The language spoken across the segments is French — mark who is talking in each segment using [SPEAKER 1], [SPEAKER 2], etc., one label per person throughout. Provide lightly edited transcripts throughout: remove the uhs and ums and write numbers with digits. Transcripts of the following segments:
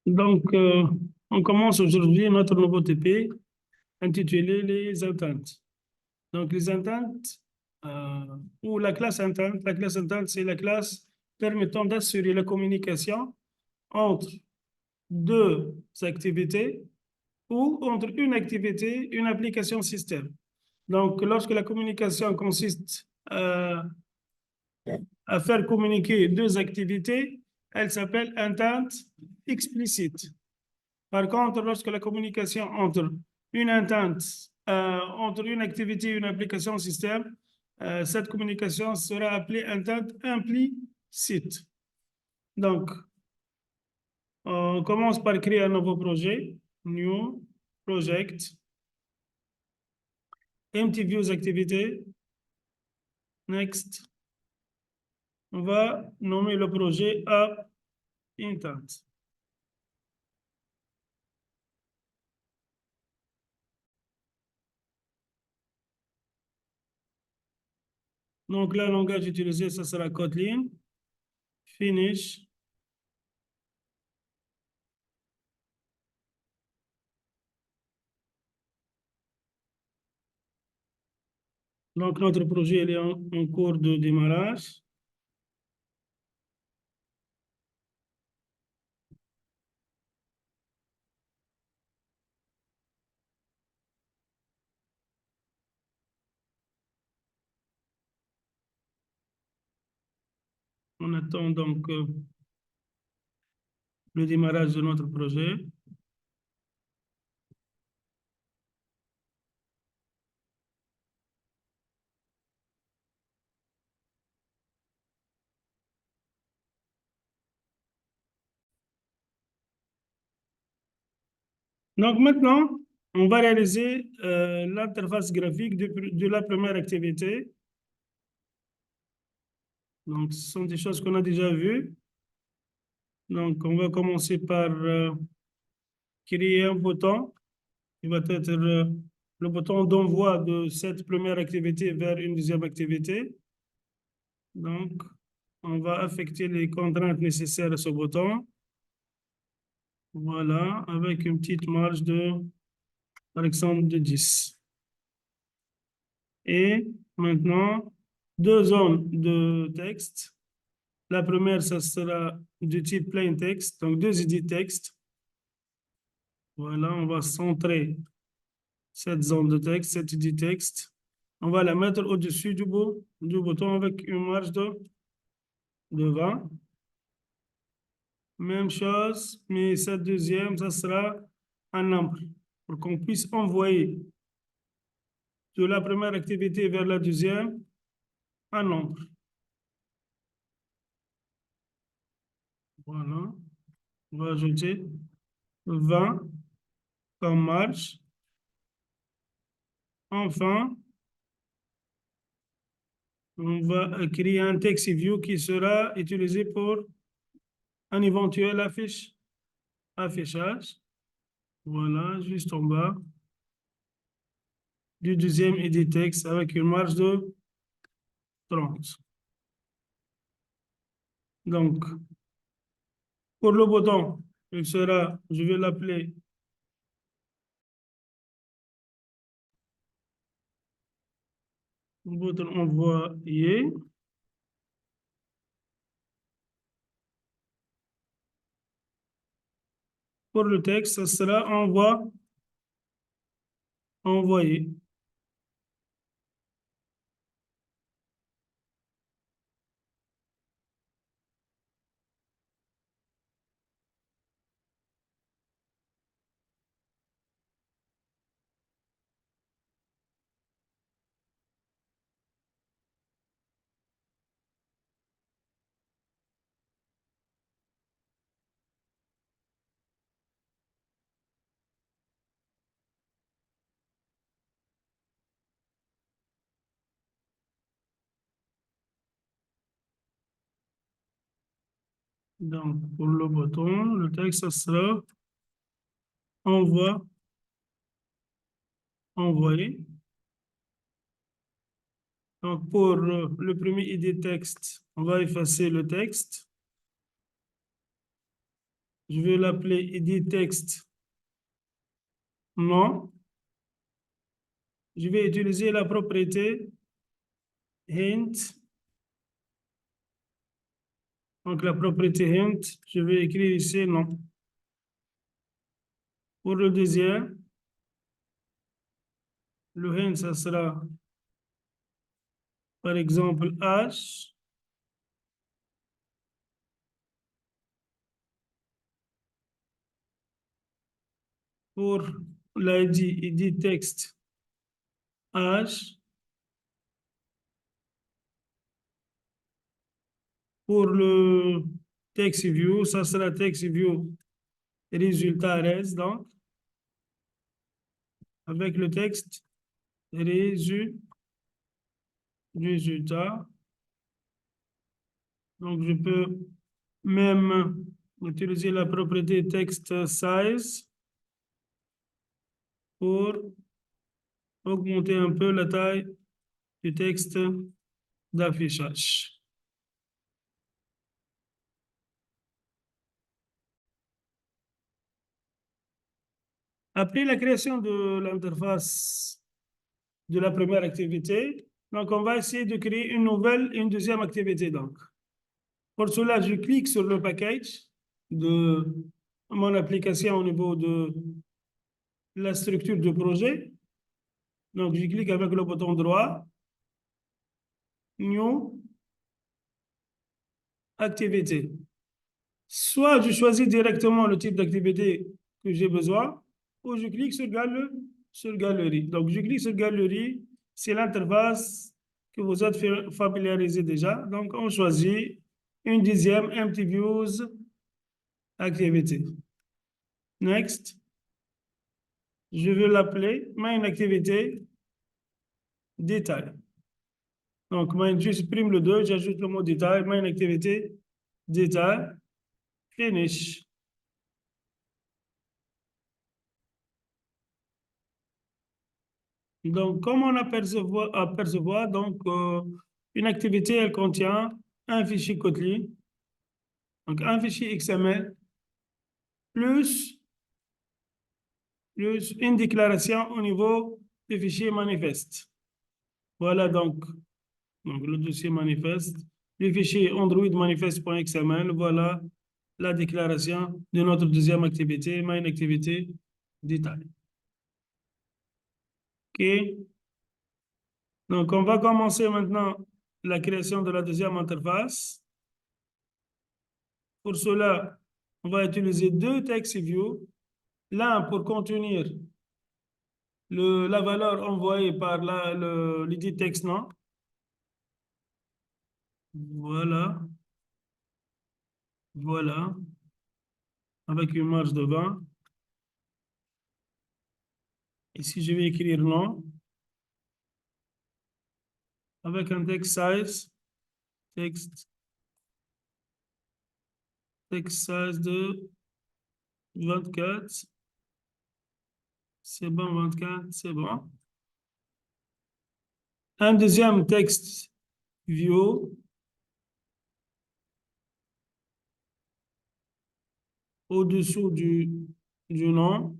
[SPEAKER 1] Donc, on commence aujourd'hui notre nouveau TP intitulé les ententes. Donc, les ententes, ou la classe entente, c'est la classe permettant d'assurer la communication entre deux activités ou entre une activité et une application système. Donc, lorsque la communication consiste à faire communiquer deux activités, elle s'appelle entente explicite. Par contre, lorsque la communication entre une entente, entre une activité et une application système, cette communication sera appelée entente implicite. Donc, on commence par créer un nouveau projet, New Project, Empty Views Activité, Next. On va nommer le projet App Intent. Donc, le langage utilisé, ce sera Kotlin. Finish. Donc, notre projet est en cours de démarrage. On attend donc le démarrage de notre projet. Donc maintenant, on va réaliser l'interface graphique de la première activité. Donc, ce sont des choses qu'on a déjà vues. Donc, on va commencer par créer un bouton qui va être le bouton d'envoi de cette première activité vers une deuxième activité. Donc, on va affecter les contraintes nécessaires à ce bouton. Voilà, avec une petite marge de, par exemple, de 10. Et maintenant, deux zones de texte. La première, ça sera du type plain text, donc deux edit texte. Voilà, on va centrer cette zone de texte, cet edit texte. On va la mettre au-dessus du bouton avec une marge de 20. Même chose, mais cette deuxième, ça sera un nombre pour qu'on puisse envoyer de la première activité vers la deuxième un nombre. Voilà, on va ajouter 20 comme marge. Enfin, on va créer un text view qui sera utilisé pour un éventuel affichage. Voilà, juste en bas du deuxième edit text avec une marge de 30. Donc, pour le bouton, il sera, je vais l'appeler bouton envoyé. Pour le texte, ce sera envoyé. Donc, pour le bouton, le texte, ce sera envoyé. Donc, pour le premier ID texte, on va effacer le texte. Je vais l'appeler edit text. Non. Je vais utiliser la propriété hint. Donc, la propriété hint, je vais écrire ici non. Pour le deuxième, le hint, ça sera, par exemple, H. Pour l'ID, ID texte H. Pour le text view, ça sera text view résultat res, donc, avec le texte résultat. Donc, je peux même utiliser la propriété text size pour augmenter un peu la taille du texte d'affichage. Après la création de l'interface de la première activité, donc on va essayer de créer une deuxième activité. Donc, pour cela, je clique sur le package de mon application au niveau de la structure de projet. Donc, je clique avec le bouton droit, New Activité. Soit je choisis directement le type d'activité que j'ai besoin, ou je clique sur Galerie. Donc, je clique sur Galerie, c'est l'interface que vous êtes familiarisé déjà. Donc, on choisit une dixième Empty Views activité. Next. Je vais l'appeler Main Activité Détail. Donc, je supprime le 2, j'ajoute le mot détail, Main Activité Détail, Finish. Donc, comme on apercevoir donc, une activité, elle contient un fichier Kotlin, donc un fichier XML, plus, plus une déclaration au niveau du fichier manifeste. Voilà donc le dossier manifeste, le fichier Android manifeste.xml, voilà la déclaration de notre deuxième activité, main activité détail. OK. Donc, on va commencer maintenant la création de la deuxième interface. Pour cela, on va utiliser deux text views. L'un pour contenir la valeur envoyée par l'edit text non. Voilà. Voilà. Avec une marge de 20. Ici, je vais écrire non. Avec un text size. Text size de 24. C'est bon, 24, c'est bon. Un deuxième texte view au-dessous du nom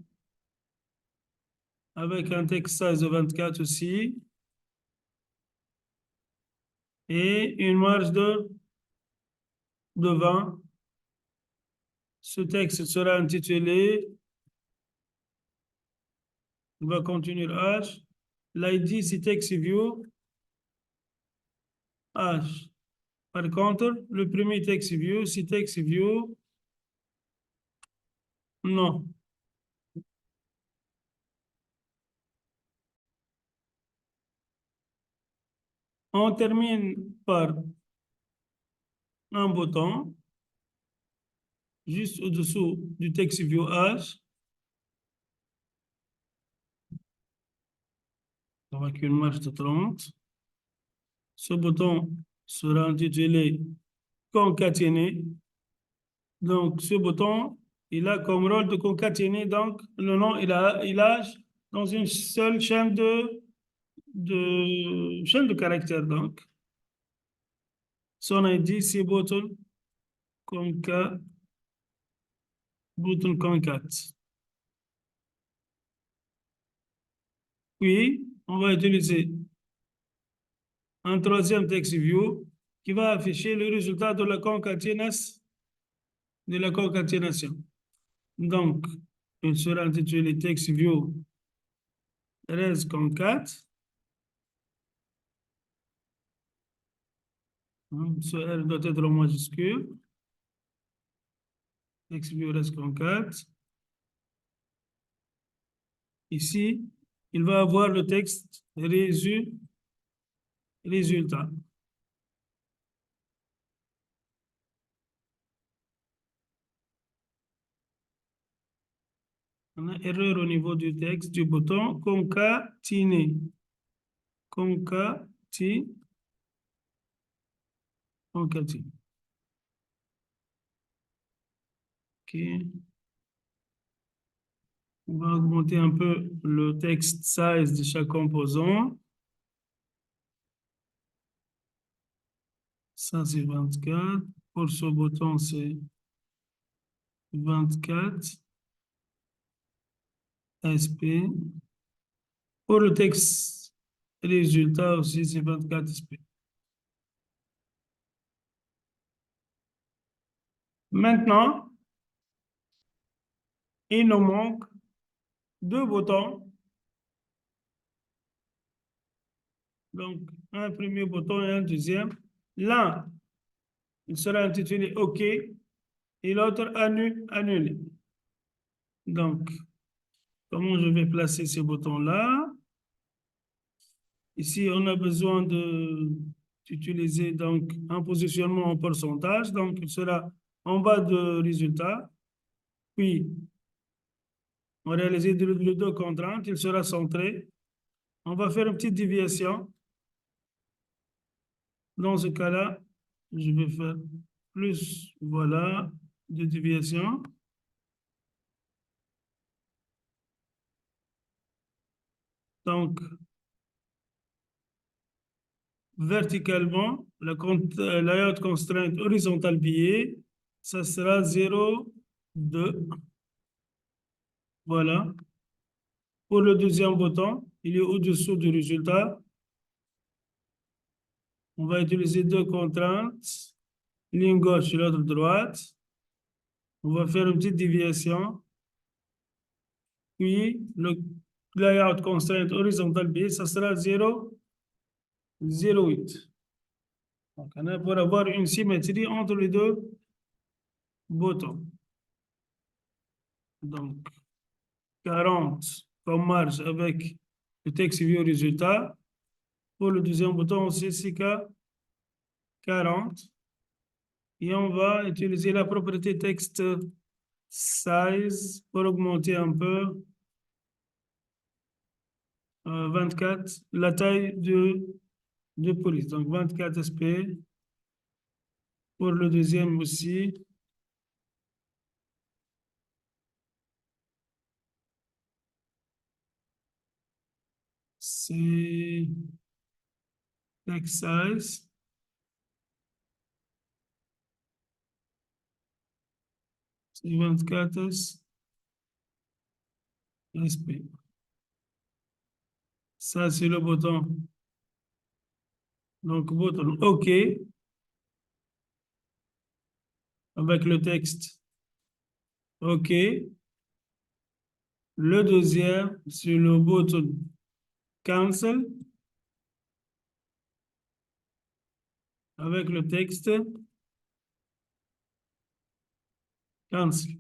[SPEAKER 1] avec un text size de 24 aussi et une marge de 20. Ce texte sera intitulé, on va continuer H. L'ID, c'est text view H. Par contre, le premier text view, c'est text view non. On termine par un bouton juste au-dessous du text view H avec une marge de 30. Ce bouton sera intitulé concaténer. Donc, ce bouton, il a comme rôle de concaténer donc le nom et l'âge dans une seule chaîne chaîne de caractères. Donc, son ID, c'est bouton concaténer. bouton concat. Puis, on va utiliser un troisième text view qui va afficher le résultat de la concaténation. Donc, il sera intitulé text view res concat. Ce R doit être en majuscule. Text view res concat. Ici, il va avoir le texte résultat. On a erreur au niveau du texte du bouton concatiner. Concatiner. Concatiner. OK. On va augmenter un peu le text size de chaque composant. Ça, c'est 24. Pour ce bouton, c'est 24. SP. Pour le texte résultat aussi, c'est 24 SP. Maintenant, il nous manque deux boutons. Donc, un premier bouton et un deuxième. L'un, il sera intitulé OK et l'autre annulé. Donc, comment je vais placer ce bouton-là? Ici, on a besoin d'utiliser donc un positionnement en pourcentage. Donc, il sera en bas de résultat. Puis, on va réaliser les deux contraintes. Il sera centré. On va faire une petite déviation. Dans ce cas-là, je vais faire plus, voilà, de déviation. Donc, verticalement, la layout constraint horizontale billet, ça sera 0, 2. Voilà. Pour le deuxième bouton, il est au-dessous du résultat. On va utiliser deux contraintes, ligne gauche et l'autre droite. On va faire une petite déviation. Puis, le layout constraint horizontal B, ça sera 0, 0,8. Donc, on a pour avoir une symétrie entre les deux boutons. Donc, 40 comme marge avec le texte view résultat. Pour le deuxième bouton aussi, c'est 40. Et on va utiliser la propriété texte size pour augmenter un peu 24, la taille de police. Donc 24 SP. Pour le deuxième aussi. C'est text size. C'est 24 SP. Ça, c'est le bouton. Donc, bouton OK avec le texte OK. Le deuxième, c'est le bouton Cancel avec le texte Cancel.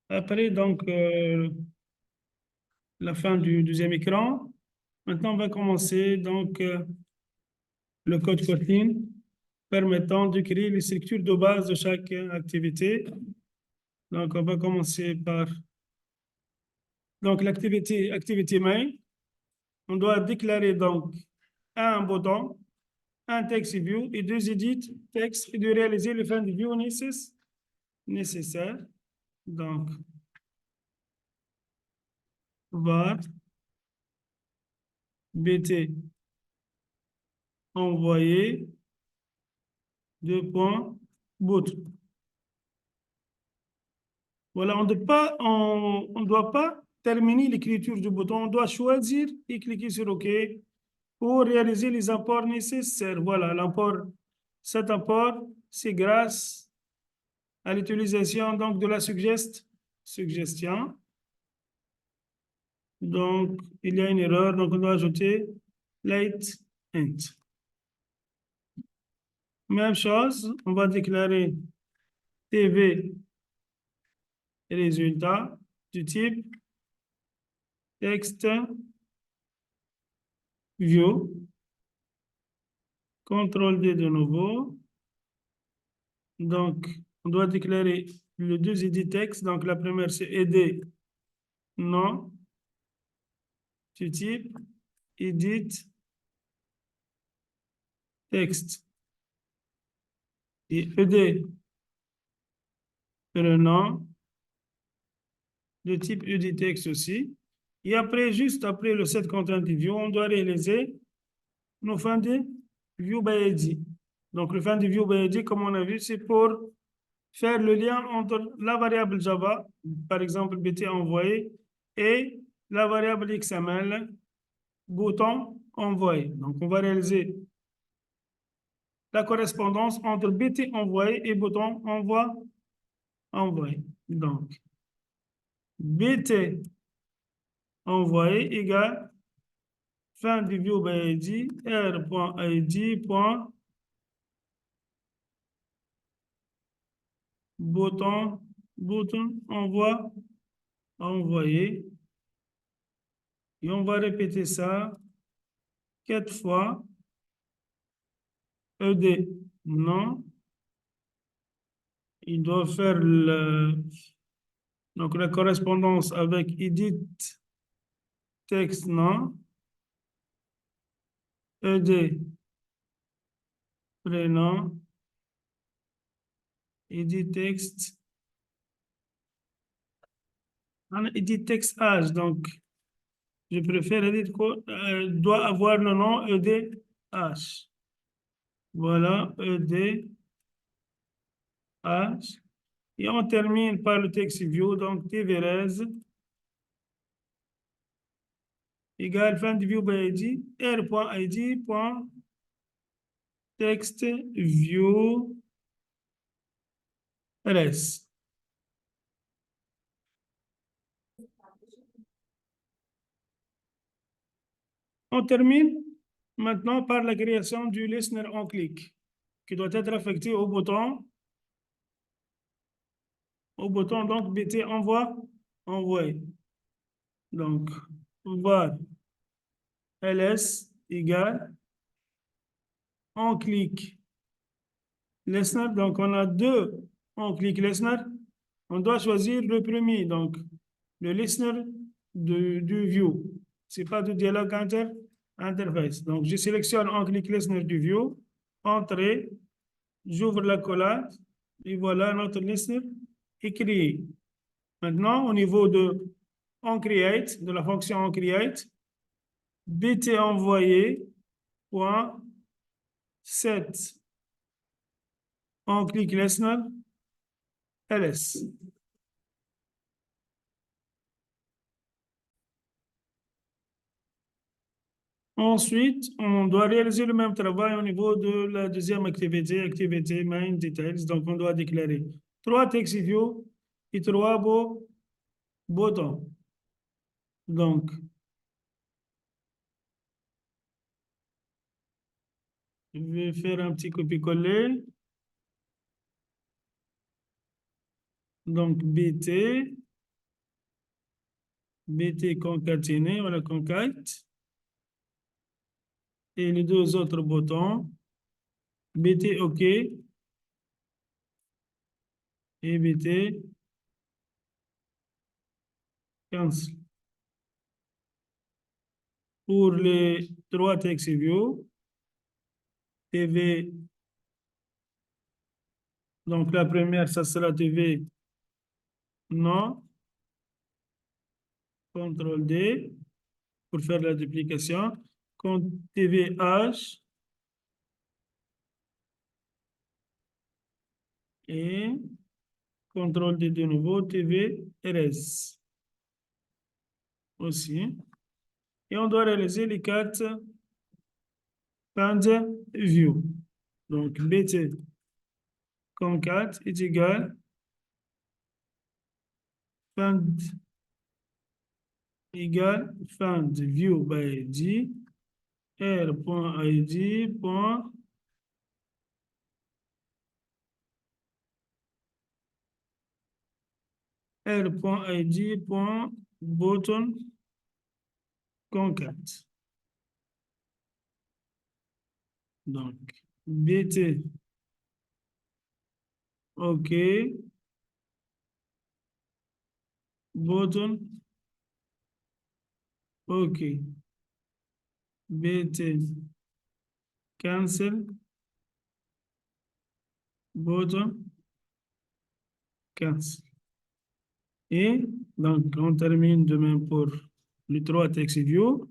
[SPEAKER 1] Après, donc, la fin du deuxième écran. Maintenant, on va commencer donc le code Kotlin permettant de créer les structures de base de chaque activité. Donc, on va commencer par donc l'activité main. On doit déclarer donc un bouton, un text view et deux edits texte et de réaliser le fin de view nécessaire. Donc, var bt envoyer, deux points, bouton. Voilà, on doit pas terminer l'écriture du bouton, on doit choisir et cliquer sur OK pour réaliser les apports nécessaires. Voilà, cet apport, c'est grâce à l'utilisation donc de la suggestion. Donc, il y a une erreur, donc on doit ajouter late int. Même chose, on va déclarer TV résultat du type texte view. CTRL-D de nouveau. Donc, on doit déclarer les deux edit textes. Donc, la première, c'est ed non du type edit texte. Et ed le nom de type edit text aussi. Et après, juste après le set content view, on doit réaliser nos fins de view by id. Donc, le fin de view by id, comme on a vu, c'est pour faire le lien entre la variable Java, par exemple BT envoyé, et la variable XML bouton envoyé. Donc, on va réaliser la correspondance entre BT envoyé et bouton envoyé. Donc, BT envoyé égale fin du view by id, r.id. Bouton envoyé. Et on va répéter ça 4 fois. ED, non. Il doit faire donc la correspondance avec edit texte, non. ED, prénom. Edit texte. Edit texte âge, donc je préfère edit doit avoir le nom ED âge. Voilà, ED âge. Et on termine par le texte view, donc tvres égale fin de view by id, r.id.text view ls. On termine maintenant par la création du listener en clic qui doit être affecté au bouton donc BT envoyer. Donc, var ls égale on clic listener. Donc, on a deux on clic listener. On doit choisir le premier, donc le listener du view. Ce n'est pas de dialogue interface. Donc, je sélectionne on clic listener du view, entrée, j'ouvre la collage et voilà notre listener est créé. Maintenant, au niveau de onCreate, de la fonction onCreate, bt envoyé point set onClick listener ls. Ensuite, on doit réaliser le même travail au niveau de la deuxième activité main details. Donc, on doit déclarer 3 text view et 3 boutons. Donc, je vais faire un petit copier-coller. Donc, BT concaténé, voilà, concat. Et les deux autres boutons, BT OK et BT cancel. Pour les 3 text view, TV, donc la première, ça sera TV non. CTRL-D. Pour faire la duplication. TVH, Et contrôle de nouveau, TV, RS aussi. Et on doit réaliser les quatre pend view. Donc, BT concat est égal pend égale pend view by ID r.id point r.id point button concat. Donc, BT, OK, button, OK, BT, cancel, button, cancel. Et donc, on termine demain pour les trois text view.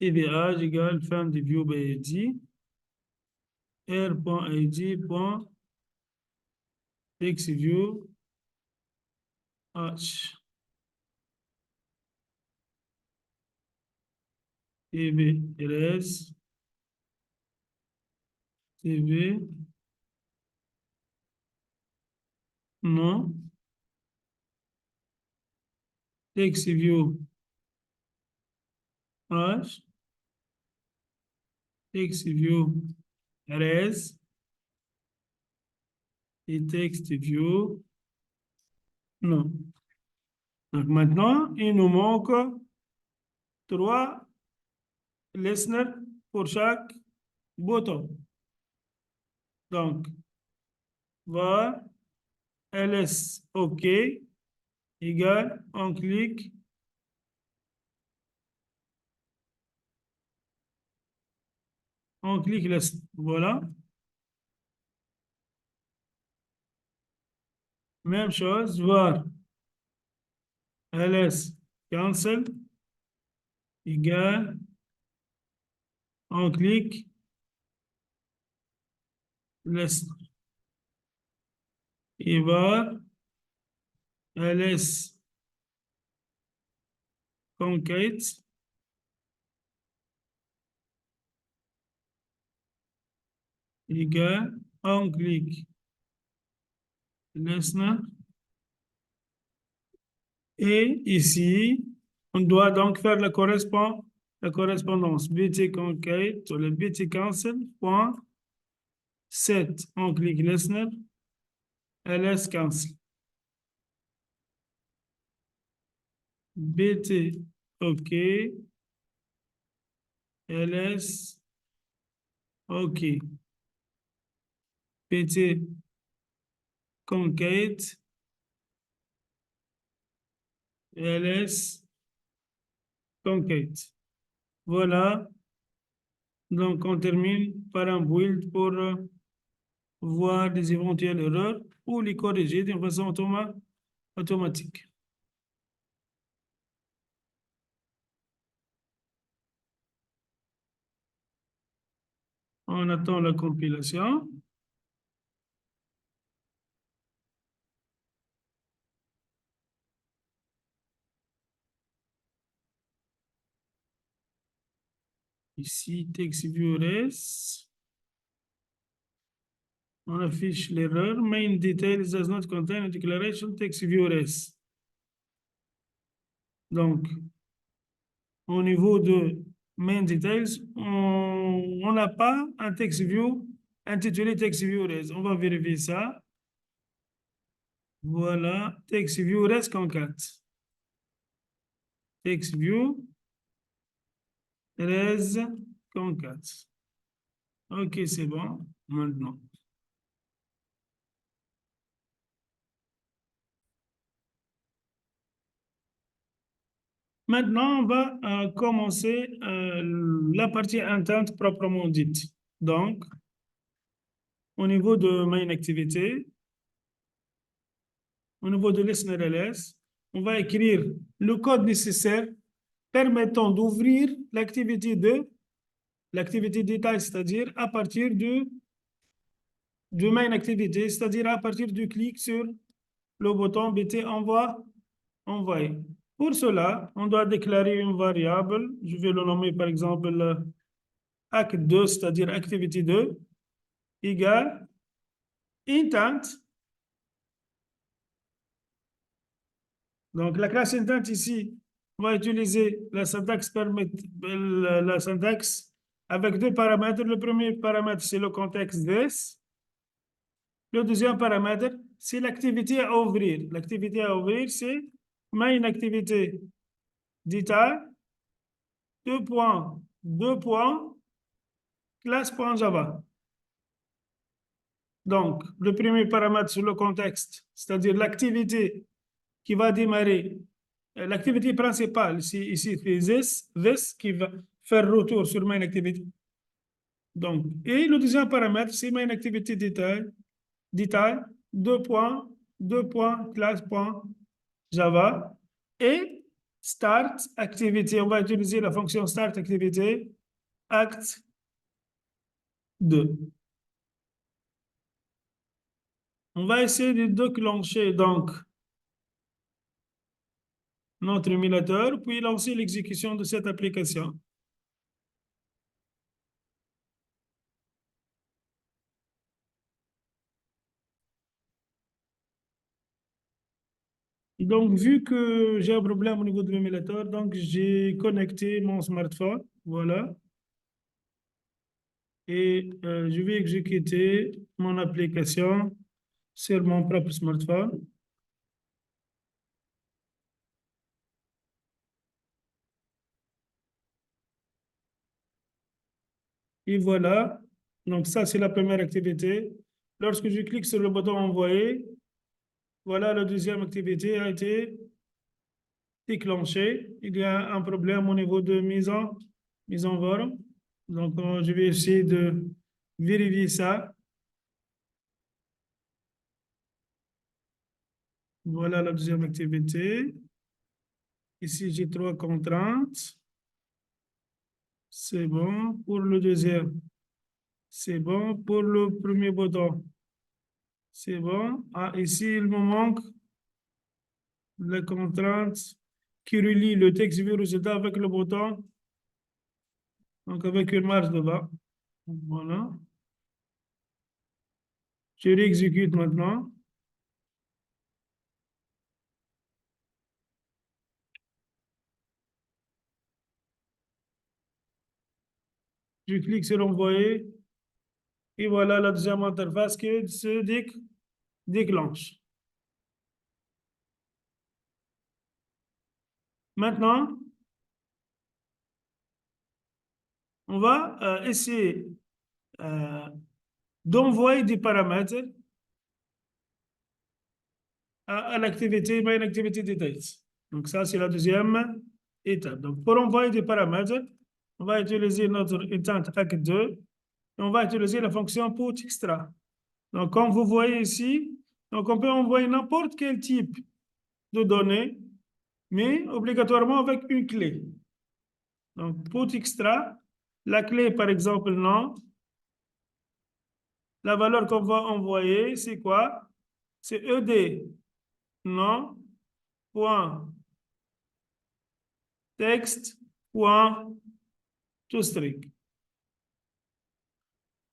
[SPEAKER 1] EVH égale fin de view by ID, r.id.textView h TV rs TV non TextView h TextView rs et TextView non. Donc maintenant, il nous manque trois listeners pour chaque bouton. Donc, var ls OK égale, on clique, list. Voilà. Même chose, var ls cancel égale, on clique, list. Et var ls concat égale, on clique, listener. Et ici, on doit donc faire la correspondance bt concat sur le bt cancel point set. On clique listener, ls cancel. BT OK, ls OK, BT concat ls concat. Voilà. Donc, on termine par un build pour voir des éventuelles erreurs ou les corriger d'une façon automatique. On attend la compilation. Ici, TextViewRes. On affiche l'erreur. Main details does not contain a declaration TextViewRes. Donc, au niveau de main details, on n'a pas un TextView intitulé TextViewRes. On va vérifier ça. Voilà, TextViewRes concat. TextView res concat. OK, c'est bon. Maintenant. Maintenant, on va commencer la partie interne proprement dite. Donc, au niveau de main activité, au niveau de listener.ls, on va écrire le code nécessaire permettant d'ouvrir l'activité détail, c'est-à-dire à partir de main activité, c'est-à-dire à partir du clic sur le bouton BT envoyer. Pour cela, on doit déclarer une variable. Je vais le nommer par exemple act2, c'est-à-dire activité 2, égale intent. Donc, la classe intent ici, on va utiliser la syntaxe, la syntaxe avec deux paramètres. Le premier paramètre, c'est le contexte this. Le deuxième paramètre, c'est l'activité à ouvrir. L'activité à ouvrir, c'est main activité détail, deux points, classe.java. Donc, le premier paramètre sur le contexte, c'est-à-dire l'activité qui va démarrer, l'activité principale, ici c'est this qui va faire retour sur main activité. Donc, et le deuxième paramètre, c'est main activité détail, deux points, classe.java et start activité. On va utiliser la fonction start activité, act 2. On va essayer de déclencher donc notre émulateur, puis lancer l'exécution de cette application. Donc, vu que j'ai un problème au niveau de l'émulateur, donc j'ai connecté mon smartphone, voilà, et je vais exécuter mon application sur mon propre smartphone. Et voilà, donc ça c'est la première activité. Lorsque je clique sur le bouton envoyer, voilà la deuxième activité a été déclenchée. Il y a un problème au niveau de mise en forme. Donc je vais essayer de vérifier ça. Voilà la deuxième activité. Ici, j'ai trois contraintes. C'est bon. Pour le deuxième, c'est bon. Pour le premier bouton, c'est bon. Ah, ici, il me manque la contrainte qui relie le texte vu résultat avec le bouton. Donc, avec une marge devant. Voilà. Je réexécute maintenant. Je clique sur envoyer. Et voilà la deuxième interface qui se déclenche. Maintenant, on va essayer d'envoyer des paramètres à l'activité, main activity details. Donc, ça, c'est la deuxième étape. Donc, pour envoyer des paramètres, on va utiliser notre intent act2 et on va utiliser la fonction put extra. Donc, comme vous voyez ici, donc on peut envoyer n'importe quel type de données, mais obligatoirement avec une clé. Donc, put extra, la clé, par exemple, non. La valeur qu'on va envoyer, c'est quoi? C'est ED, non, point, texte, point, toString.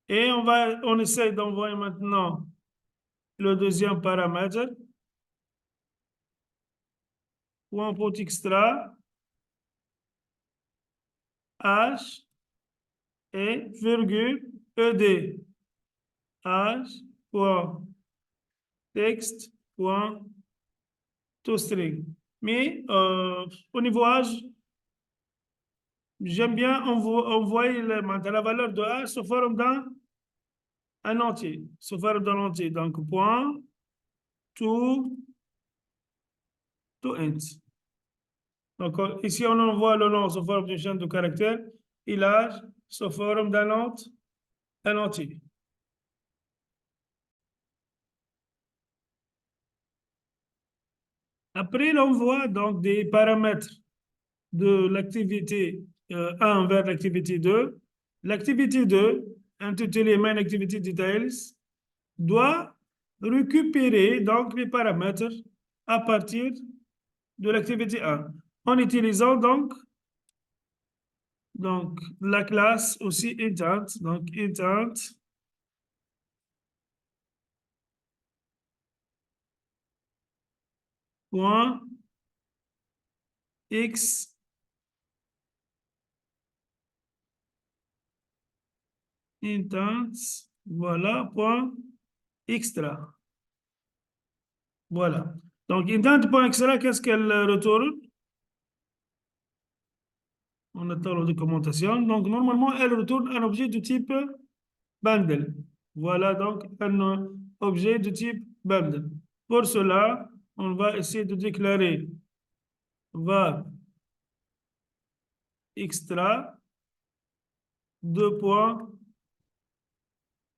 [SPEAKER 1] Et on essaie d'envoyer maintenant le deuxième paramètre, point put extra, h et virgule ed, h, point, texte, point, toString. Mais au niveau h, j'aime bien envoyer la valeur de h sous forme d'un entier, sous forme d'un entier. Donc, point, to int. Donc, ici, on envoie le nom sous forme d'une chaîne de caractères et l'âge sous forme d'un entier. Après l'envoi donc des paramètres de l'activité 1 vers l'activité 2, l'activité 2, intitulée Main Activity Details, doit récupérer donc les paramètres à partir de l'activité 1 en utilisant donc la classe aussi intent, donc intent point x intent, voilà, point extra. Voilà. Donc, intent.extra, qu'est-ce qu'elle retourne? On attend la documentation. Donc, normalement, elle retourne un objet de type bundle. Voilà donc un objet de type bundle. Pour cela, on va essayer de déclarer var extra deux points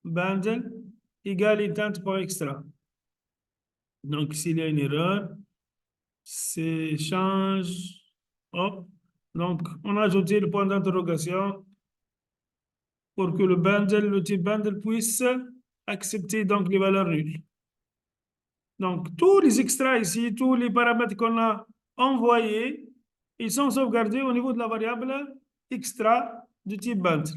[SPEAKER 1] bundle égale intent.extra. Donc, s'il y a une erreur, c'est change. Hop. Donc, on a ajouté le point d'interrogation pour que le type bundle puisse accepter donc les valeurs nulles. Donc, tous les extras ici, tous les paramètres qu'on a envoyés, ils sont sauvegardés au niveau de la variable extra du type bundle.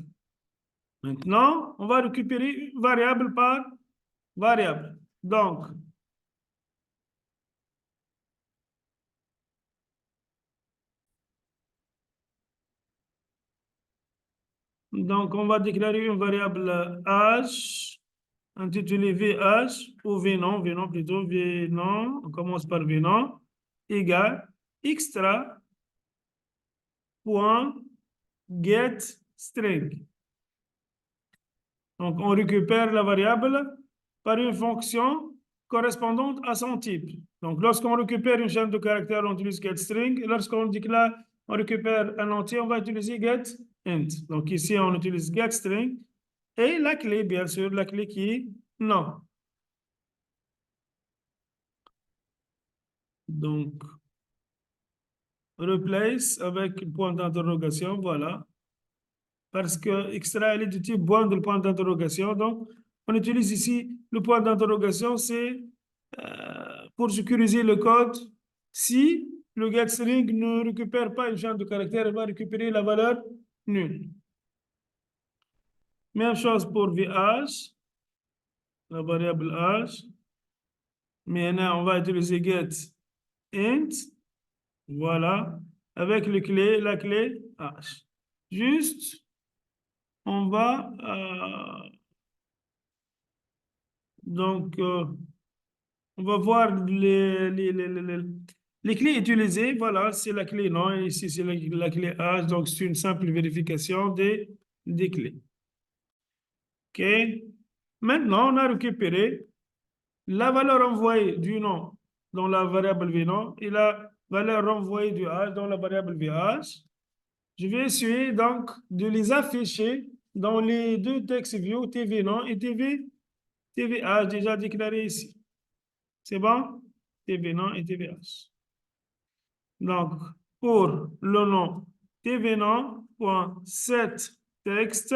[SPEAKER 1] Maintenant, on va récupérer variable par variable. Donc, on va déclarer une variable âge intitulée VH ou VNOM plutôt, VNOM, on commence par VNOM, égale extra point get string. Donc, on récupère la variable par une fonction correspondante à son type. Donc, lorsqu'on récupère une chaîne de caractères, on utilise getString. Lorsqu'on déclare, on récupère un entier, on va utiliser getInt. Donc, ici, on utilise getString. Et la clé, bien sûr, la clé qui est non. Donc, replace avec point d'interrogation, voilà. Parce que extra, elle est du type point d'interrogation. Donc, on utilise ici le point d'interrogation, c'est pour sécuriser le code. Si le getString ne récupère pas une chaîne de caractères, il va récupérer la valeur nulle. Même chose pour VH, la variable âge. Maintenant, on va utiliser getInt, voilà, avec la clé H. Juste, on va donc on va voir les clés utilisées. Voilà, c'est la clé non. Ici, c'est la clé H. Donc, c'est une simple vérification des clés. OK. Maintenant, on a récupéré la valeur envoyée du nom dans la variable VNOM et la valeur renvoyée du H dans la variable VH. Je vais essayer donc de les afficher dans les deux textes view TVNOM et TVH déjà déclarés ici. C'est bon? TVNOM et TVH. Donc, pour le nom tvnom.setTexte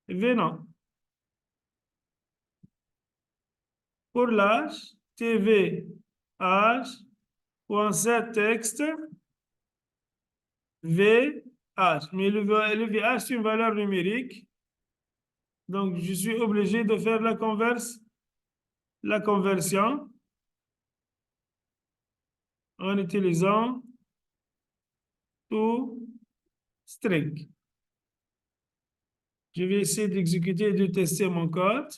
[SPEAKER 1] vnom. Pour l'âge, tvh.setTexte VH. Mais le VH, c'est une valeur numérique. Donc, je suis obligé de faire la conversion en utilisant toString. Je vais essayer d'exécuter et de tester mon code.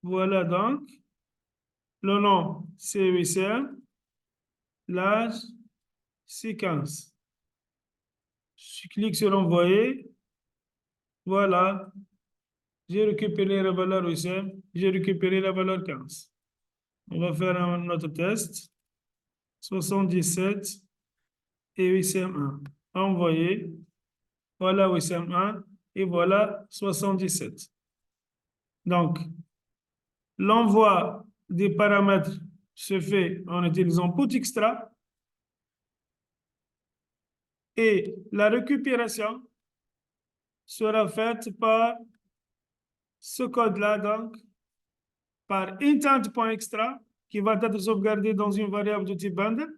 [SPEAKER 1] Voilà donc. Le nom, c'est Wissem. L'âge, c'est 15. Je clique sur envoyer. Voilà. J'ai récupéré la valeur Wissem. J'ai récupéré la valeur 15. On va faire un autre test. 77 et Wissem 1. Envoyer. Voilà Wissem 1 et voilà 77. Donc, l'envoi des paramètres se fait en utilisant put extra. Et la récupération sera faite par ce code-là, donc, par intent.extra, qui va être sauvegardé dans une variable de type bundle.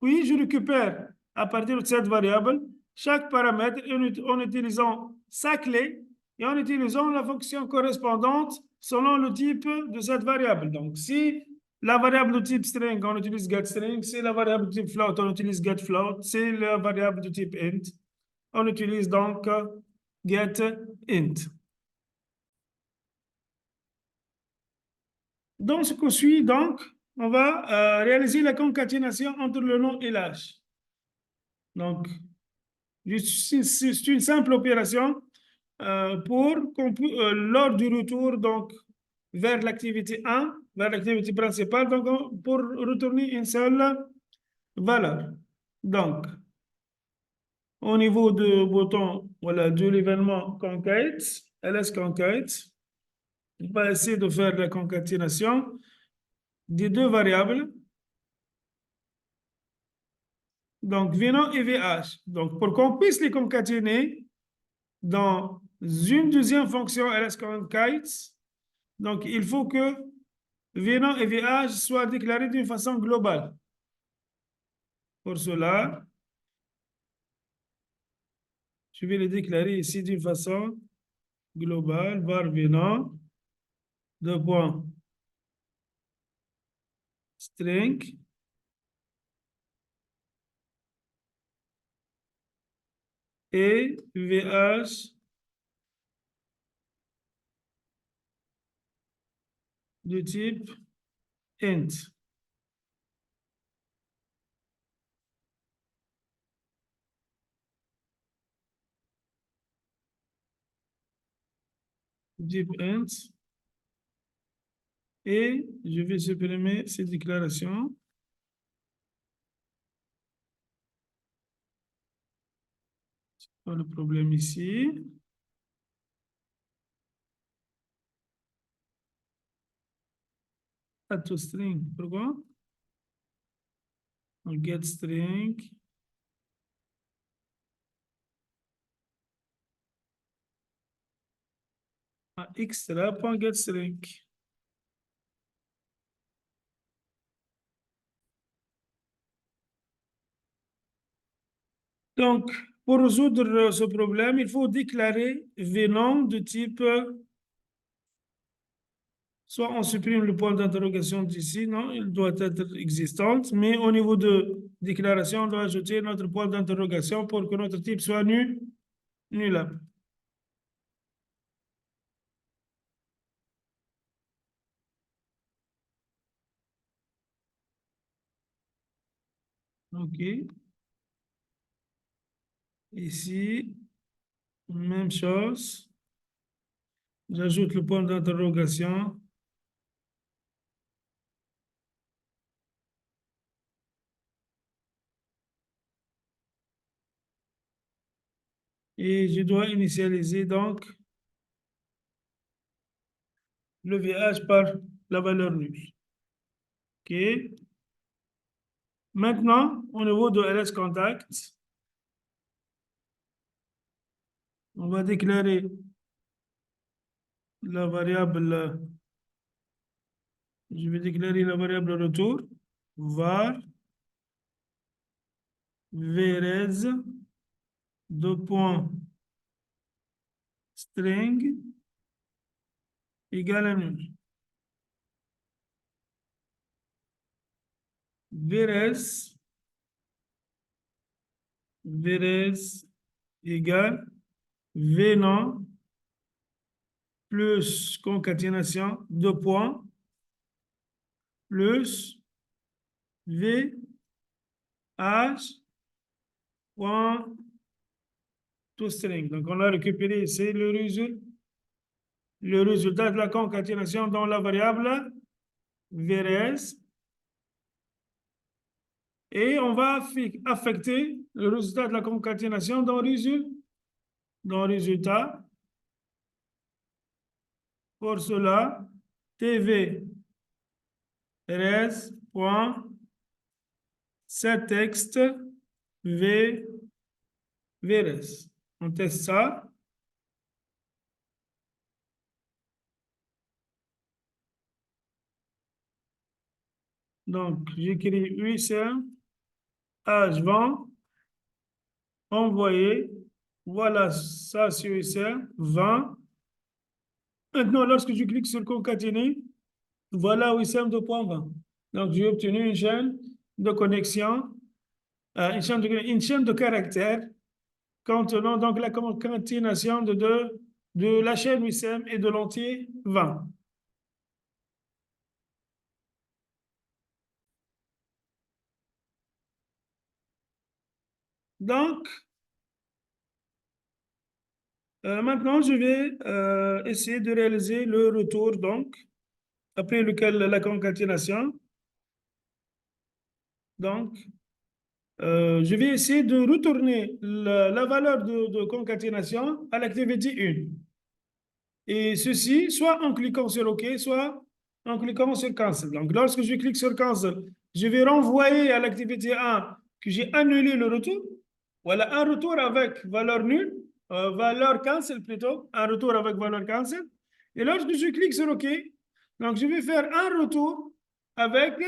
[SPEAKER 1] Puis, je récupère à partir de cette variable chaque paramètre en utilisant sa clé et en utilisant la fonction correspondante selon le type de cette variable. Donc, si la variable de type string, on utilise getString. Si la variable de type float, on utilise getFloat. Si la variable de type int, on utilise donc getInt. Dans ce que suit, donc, on va réaliser la concaténation entre le nom et l'âge. Donc, c'est une simple opération lors du retour donc, vers l'activité 1, vers l'activité principale, donc pour retourner une seule valeur. Donc, au niveau du bouton voilà, de l'événement conquête, ls conquête, on va essayer de faire la concaténation des deux variables. Donc, Vino et VH. Donc, pour qu'on puisse les concaténer dans une deuxième fonction ls_concates, donc il faut que Vino et VH soient déclarés d'une façon globale. Pour cela, je vais les déclarer ici d'une façon globale, var Vino, deux points, string, et VH de type int. Type int. Et je vais supprimer ces déclarations. Pas le problème ici. Add to string. Pourquoi? Get string. Extra.getString. Donc, pour résoudre ce problème, il faut déclarer venant de type, soit on supprime le point d'interrogation d'ici, non, il doit être existant, mais au niveau de déclaration, on doit ajouter notre point d'interrogation pour que notre type soit nul, nullable. OK. Ici, même chose. J'ajoute le point d'interrogation. Et je dois initialiser donc le VH par la valeur nulle. OK. Maintenant, au niveau de LSContact, on va déclarer la variable, je vais déclarer la variable retour, var vrez deux points string égale à nul. Vrez égale venant plus concaténation, deux points, plus v h point toString. Donc, on a récupéré ici le résultat de la concaténation dans la variable vrez. Et on va affecter le résultat de la concaténation dans le résultat. Pour cela, tv res.setText V, VRS. On teste ça. Donc, j'écris 800, H20, envoyer. Voilà, ça c'est 800, 20. Maintenant, lorsque je clique sur concaténer, voilà 800.20. Donc, j'ai obtenu une chaîne de connexion, une chaîne de caractères contenant donc la concaténation de la chaîne 800 et de l'entier 20. Donc, maintenant, je vais essayer de réaliser le retour, donc, après lequel la concaténation. Donc, je vais essayer de retourner la valeur de concaténation à l'activité 1. Et ceci, soit en cliquant sur OK, soit en cliquant sur Cancel. Donc, lorsque je clique sur Cancel, je vais renvoyer à l'activité 1 que j'ai annulé le retour. Voilà, un retour avec valeur nulle, valeur cancel plutôt, un retour avec valeur cancel. Et lorsque je clique sur OK, donc je vais faire un retour avec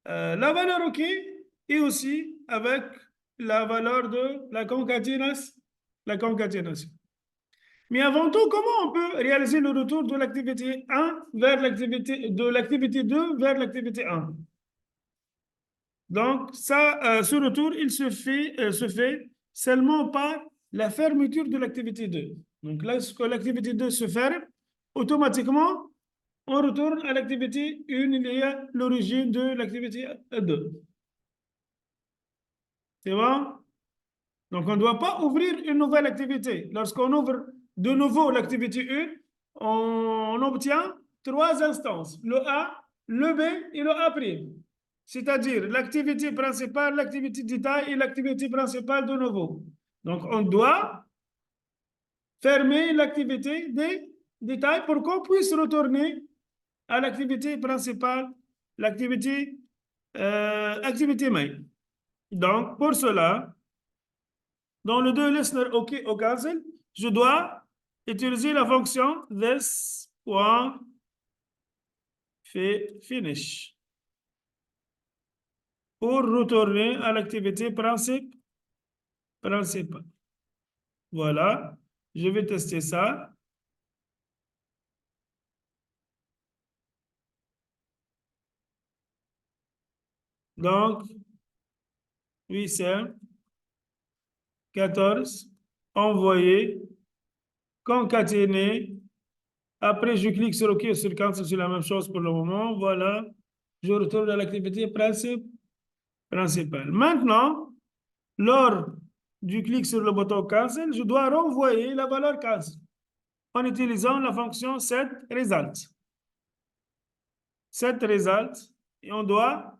[SPEAKER 1] la valeur OK et aussi avec la valeur de la concaténation. La concaténation. Mais avant tout, comment on peut réaliser le retour de l'activité 1 vers l'activité 2 vers l'activité 1? Donc, ça, ce retour, il se fait seulement par la fermeture de l'activité 2. Donc, lorsque l'activité 2 se ferme, automatiquement, on retourne à l'activité 1, il y a l'origine de l'activité 2. C'est bon? Donc, on ne doit pas ouvrir une nouvelle activité. Lorsqu'on ouvre de nouveau l'activité 1, on obtient trois instances, le A, le B et le A'. C'est-à-dire l'activité principale, l'activité détail et l'activité principale de nouveau. Donc, on doit fermer l'activité des détails pour qu'on puisse retourner à l'activité principale, activité main. Donc, pour cela, dans le deux listener OK au cancel, je dois utiliser la fonction this.finish pour retourner à l'activité principale. Voilà, je vais tester ça. Donc, 814, envoyer, concaténer. Après, je clique sur OK sur cancel, c'est la même chose pour le moment. Voilà, je retourne à l'activité principale. Maintenant, lors du clic sur le bouton cancel, je dois renvoyer la valeur cancel en utilisant la fonction setResult. SetResult, et on doit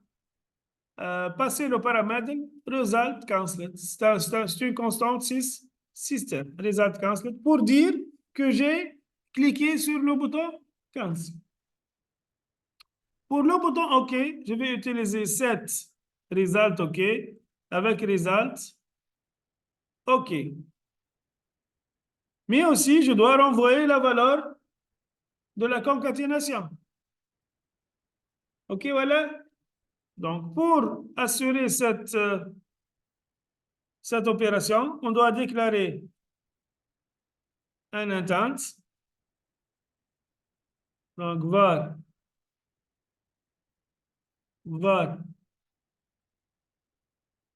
[SPEAKER 1] passer le paramètre result cancelled. C'est une constante system, result cancelled, pour dire que j'ai cliqué sur le bouton cancel. Pour le bouton OK, je vais utiliser set result OK avec result OK. Mais aussi, je dois renvoyer la valeur de la concaténation. OK, voilà. Donc, pour assurer cette opération, on doit déclarer un intent. Donc, var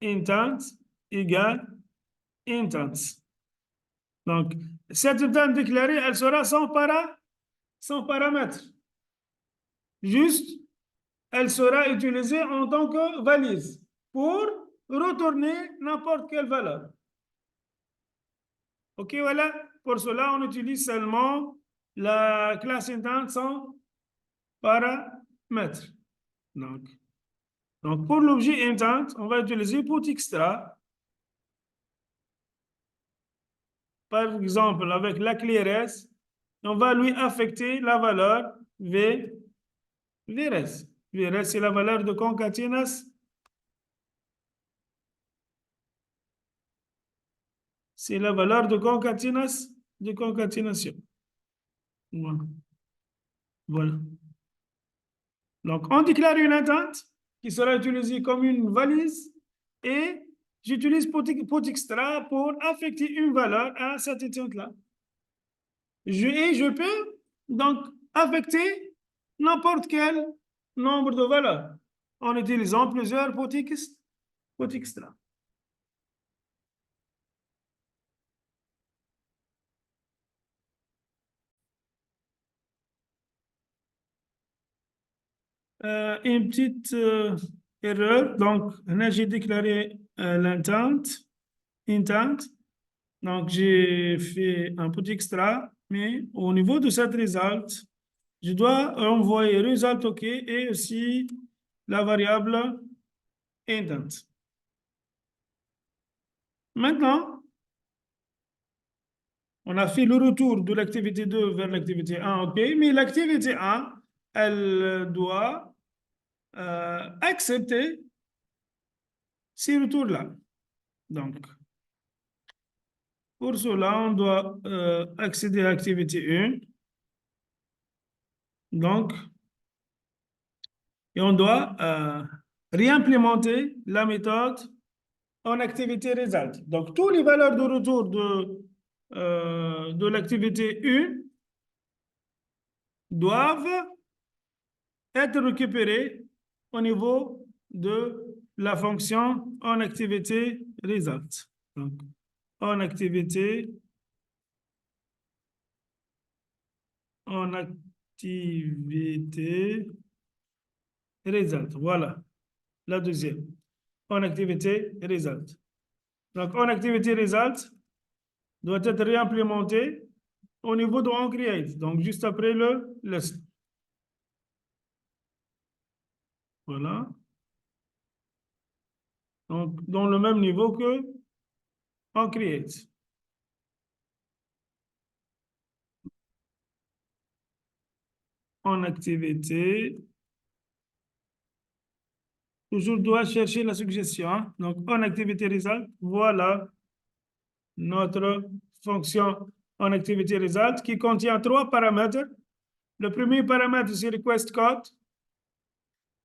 [SPEAKER 1] intent égale intent. Donc, cette intent déclarée, elle sera sans paramètre. Juste, elle sera utilisée en tant que valise pour retourner n'importe quelle valeur. OK, voilà. Pour cela, on utilise seulement la classe intent sans paramètre. Donc pour l'objet intent, on va utiliser put extra. Par exemple, avec la clé RS, on va lui affecter la valeur VRS. VRS, c'est la valeur de concaténation. c'est la valeur de concaténation. Voilà. Voilà. Donc, on déclare une attente qui sera utilisée comme une valise et j'utilise POTXtra pour affecter une valeur à cette attente-là. Et je peux donc affecter n'importe quel nombre de valeurs en utilisant plusieurs POTXtra. Une petite erreur. Donc, là, j'ai déclaré intent. Donc, j'ai fait un petit extra, mais au niveau de cette result, je dois envoyer result OK et aussi la variable intent. Maintenant, on a fait le retour de l'activité 2 vers l'activité 1, OK, mais l'activité 1, elle doit accepter ces retours-là. Donc, pour cela, on doit accéder à l'activité 1. Donc, et on doit réimplémenter la méthode en activité result. Donc, toutes les valeurs de retour de l'activité 1 doivent être récupérées au niveau de la fonction en activité result. Donc, en activité result. Voilà, la deuxième. En activité result. Donc, en activité result doit être réimplémenté au niveau de onCreate. Donc, juste après le list. Voilà. Donc, dans le même niveau que onCreate. En activité, toujours doit chercher la suggestion. Hein. Donc, en activité result, voilà notre fonction en activité result qui contient 3 paramètres. Le premier paramètre, c'est request code.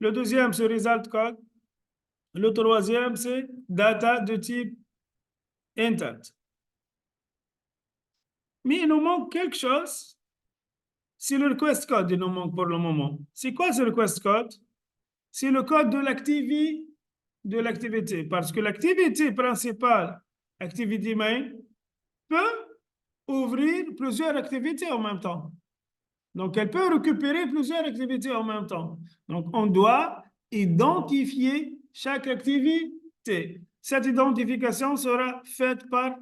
[SPEAKER 1] Le deuxième, c'est result code. Le troisième, c'est data de type intent. Mais il nous manque quelque chose. C'est le request code, il nous manque pour le moment. C'est quoi ce request code? C'est le code de l'activité. Parce que l'activité principale, activity main, peut ouvrir plusieurs activités en même temps. Donc, elle peut récupérer plusieurs activités en même temps. Donc, on doit identifier chaque activité. Cette identification sera faite par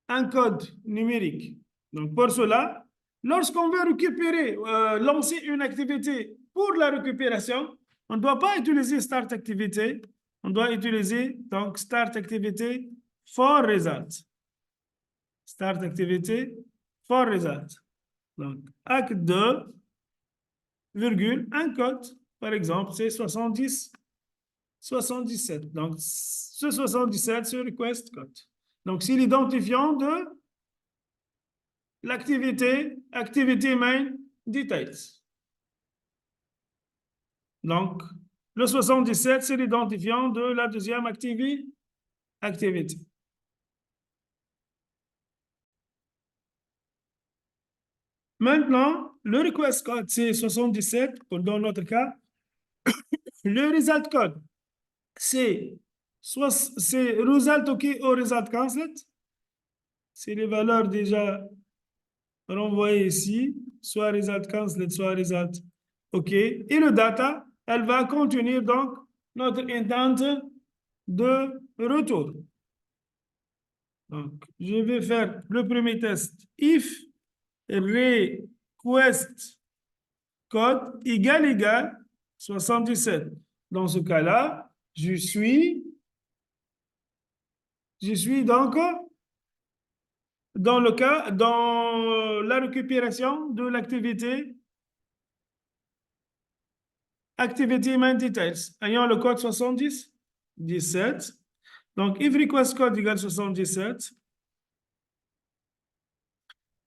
[SPEAKER 1] un code numérique. Donc, pour cela, lorsqu'on veut récupérer, lancer une activité pour la récupération, on ne doit pas utiliser Start Activity, on doit utiliser donc Start Activity for Result. Start Activity for Result. Donc, acte 2, virgule, un code, par exemple, c'est 77. Donc, ce 77, c'est request code. Donc, c'est l'identifiant de l'activité, activity main details. Donc, le 77, c'est l'identifiant de la deuxième activité. Maintenant, le request code, c'est 77, dans notre cas. Le result code, c'est result OK ou result cancelled. C'est les valeurs déjà renvoyées ici, soit result cancelled, soit result OK. Et le data, elle va contenir donc notre intent de retour. Donc, je vais faire le premier test. If request code égale 77. Dans ce cas-là, je suis donc dans la récupération de l'activité activity main details ayant le code 77. Donc, if request code égale 77,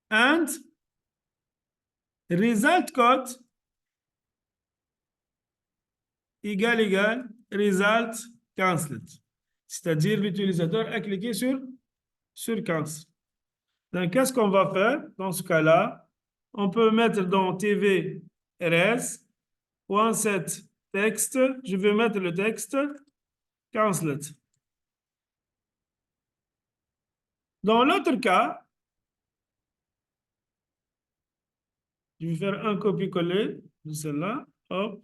[SPEAKER 1] and result code égale result cancelled. C'est-à-dire l'utilisateur a cliqué sur cancel. Donc, qu'est-ce qu'on va faire dans ce cas-là? On peut mettre dans TV res set texte. Je vais mettre le texte cancelled. Dans l'autre cas, je vais faire un copier-coller de celle-là. Hop.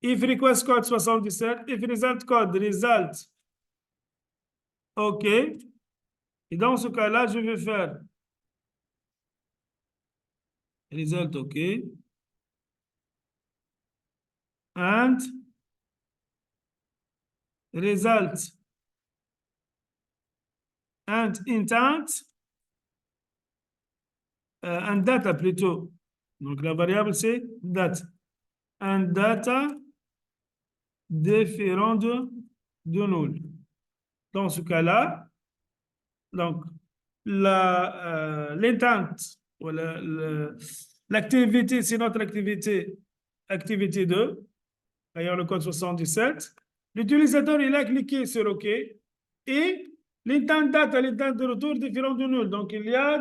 [SPEAKER 1] If request code 77, if result code result. OK. Et dans ce cas-là, je vais faire result OK. And result and intent and data plutôt. Donc la variable c'est date. And data différent de null. Dans ce cas-là, donc l'intent ou l'activité, c'est notre activité 2, ayant le code 77. L'utilisateur, il a cliqué sur OK et l'intent data, l'intent de retour différent de null. Donc il y a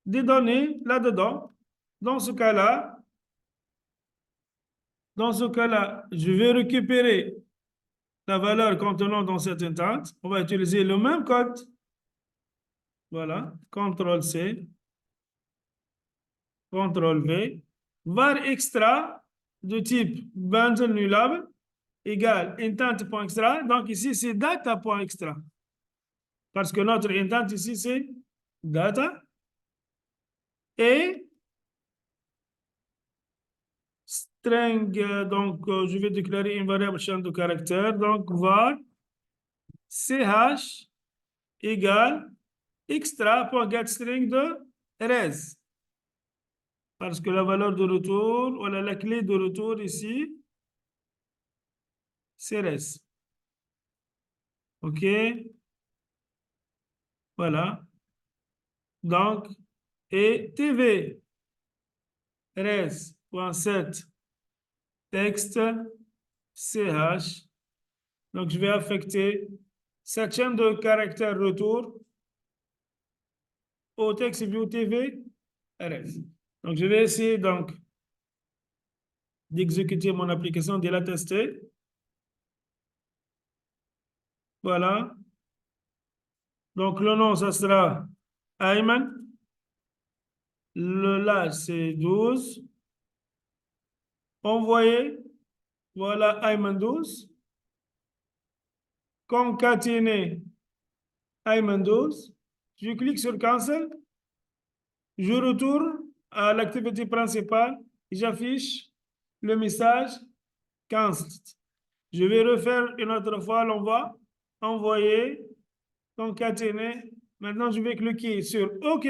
[SPEAKER 1] des données là-dedans. Dans ce cas-là, je vais récupérer la valeur contenant dans cette intent. On va utiliser le même code. Voilà, CTRL-C, CTRL-V, var extra de type bundle nullable égale intent.extra. Donc ici, c'est data.extra. Parce que notre intent ici, c'est data. Et string, donc je vais déclarer une variable champ de caractère. Donc var ch égale extra.getString de res. Parce que la valeur de retour, voilà la clé de retour ici, c'est res. OK? Voilà. Donc, et tv res.set texte ch. Donc, je vais affecter cette chaîne de caractères retour au texte view tv res. Donc, je vais essayer donc d'exécuter mon application, de la tester. Voilà. Donc, le nom, ça sera Ayman. L'âge, c'est 12. Envoyer. Voilà, Ayman 12. Concaténer Ayman 12. Je clique sur Cancel. Je retourne à l'activité principale. J'affiche le message Cancelled. Je vais refaire une autre fois l'envoi. Envoyer. Concaténer. Maintenant, je vais cliquer sur OK.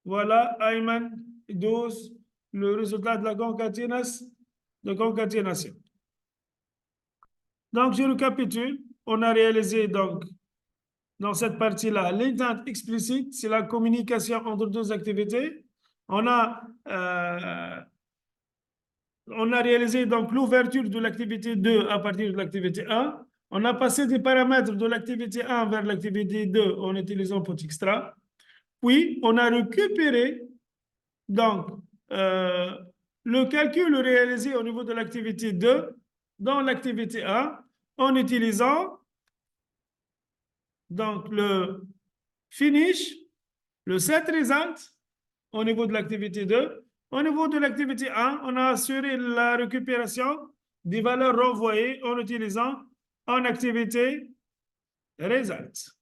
[SPEAKER 1] Voilà, Ayman 12, le résultat de la concaténation. Donc, je récapitule. On a réalisé donc dans cette partie-là l'intent explicite, c'est la communication entre deux activités. On a réalisé donc l'ouverture de l'activité 2 à partir de l'activité 1. On a passé des paramètres de l'activité 1 vers l'activité 2 en utilisant POTExtra. Puis, on a récupéré donc le calcul réalisé au niveau de l'activité 2 dans l'activité 1 en utilisant donc le finish, le set result au niveau de l'activité 2. Au niveau de l'activité 1, on a assuré la récupération des valeurs renvoyées en utilisant en activité result.